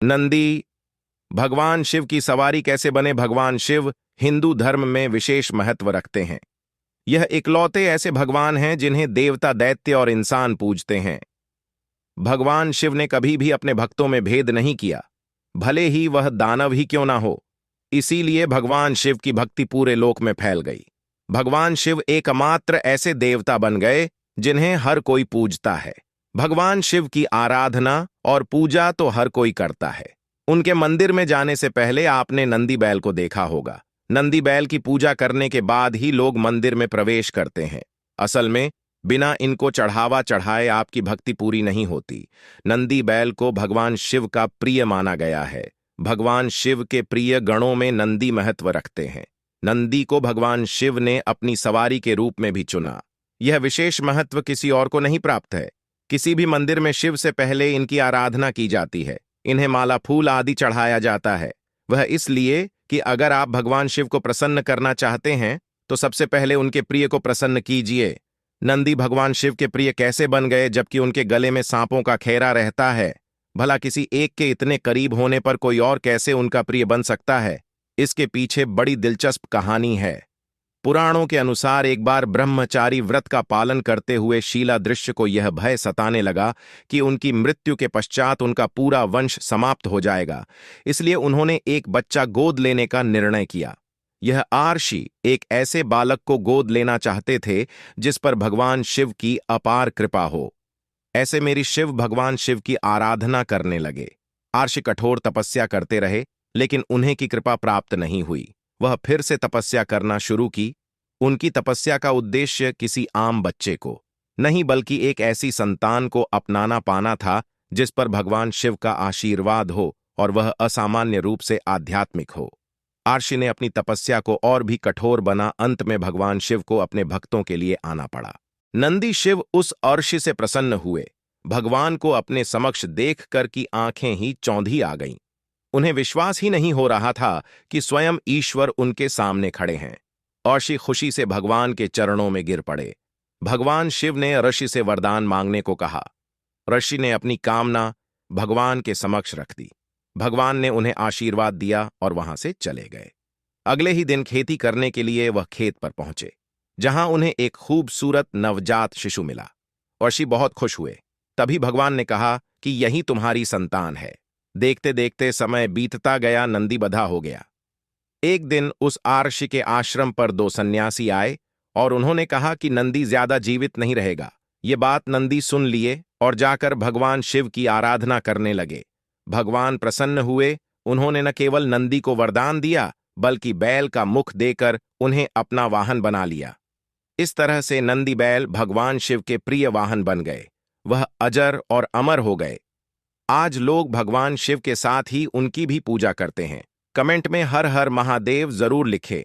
नंदी। भगवान शिव की सवारी कैसे बने? भगवान शिव हिंदू धर्म में विशेष महत्व रखते हैं। यह इकलौते ऐसे भगवान हैं जिन्हें देवता, दैत्य और इंसान पूजते हैं। भगवान शिव ने कभी भी अपने भक्तों में भेद नहीं किया, भले ही वह दानव ही क्यों ना हो। इसीलिए भगवान शिव की भक्ति पूरे लोक में फैल गई। भगवान शिव एकमात्र ऐसे देवता बन गए जिन्हें हर कोई पूजता है। भगवान शिव की आराधना और पूजा तो हर कोई करता है। उनके मंदिर में जाने से पहले आपने नंदी बैल को देखा होगा। नंदी बैल की पूजा करने के बाद ही लोग मंदिर में प्रवेश करते हैं। असल में बिना इनको चढ़ावा चढ़ाए आपकी भक्ति पूरी नहीं होती। नंदी बैल को भगवान शिव का प्रिय माना गया है। भगवान शिव के प्रिय गणों में नंदी महत्व रखते हैं। नंदी को भगवान शिव ने अपनी सवारी के रूप में भी चुना। यह विशेष महत्व किसी और को नहीं प्राप्त है। किसी भी मंदिर में शिव से पहले इनकी आराधना की जाती है। इन्हें माला, फूल आदि चढ़ाया जाता है। वह इसलिए कि अगर आप भगवान शिव को प्रसन्न करना चाहते हैं तो सबसे पहले उनके प्रिय को प्रसन्न कीजिए। नंदी भगवान शिव के प्रिय कैसे बन गए जबकि उनके गले में सांपों का खेरा रहता है? भला किसी एक के इतने करीब होने पर कोई और कैसे उनका प्रिय बन सकता है? इसके पीछे बड़ी दिलचस्प कहानी है। पुराणों के अनुसार एक बार ब्रह्मचारी व्रत का पालन करते हुए शीलादृश्य को यह भय सताने लगा कि उनकी मृत्यु के पश्चात उनका पूरा वंश समाप्त हो जाएगा। इसलिए उन्होंने एक बच्चा गोद लेने का निर्णय किया। यह आर्षि एक ऐसे बालक को गोद लेना चाहते थे जिस पर भगवान शिव की अपार कृपा हो। ऐसे मेरी शिव भगवान शिव की आराधना करने लगे। आर्षि कठोर तपस्या करते रहे लेकिन उन्हें की कृपा प्राप्त नहीं हुई। वह फिर से तपस्या करना शुरू की। उनकी तपस्या का उद्देश्य किसी आम बच्चे को नहीं बल्कि एक ऐसी संतान को अपनाना पाना था जिस पर भगवान शिव का आशीर्वाद हो और वह असामान्य रूप से आध्यात्मिक हो। आर्षि ने अपनी तपस्या को और भी कठोर बना। अंत में भगवान शिव को अपने भक्तों के लिए आना पड़ा। नंदी शिव उस आर्षि से प्रसन्न हुए। भगवान को अपने समक्ष देखकर की आंखें ही चौंधी आ गईं। उन्हें विश्वास ही नहीं हो रहा था कि स्वयं ईश्वर उनके सामने खड़े हैं। आर्षि खुशी से भगवान के चरणों में गिर पड़े। भगवान शिव ने ऋषि से वरदान मांगने को कहा। ऋषि ने अपनी कामना भगवान के समक्ष रख दी। भगवान ने उन्हें आशीर्वाद दिया और वहां से चले गए। अगले ही दिन खेती करने के लिए वह खेत पर पहुंचे, जहां उन्हें एक खूबसूरत नवजात शिशु मिला। ऋषि बहुत खुश हुए। तभी भगवान ने कहा कि यही तुम्हारी संतान है। देखते देखते समय बीतता गया। नंदी बधा हो गया। एक दिन उस आर्षि के आश्रम पर दो सन्यासी आए और उन्होंने कहा कि नंदी ज्यादा जीवित नहीं रहेगा। ये बात नंदी सुन लिए और जाकर भगवान शिव की आराधना करने लगे। भगवान प्रसन्न हुए। उन्होंने न केवल नंदी को वरदान दिया बल्कि बैल का मुख देकर उन्हें अपना वाहन बना लिया। इस तरह से नंदी बैल भगवान शिव के प्रिय वाहन बन गए। वह अजर और अमर हो गए। आज लोग भगवान शिव के साथ ही उनकी भी पूजा करते हैं। कमेंट में हर हर महादेव जरूर लिखें।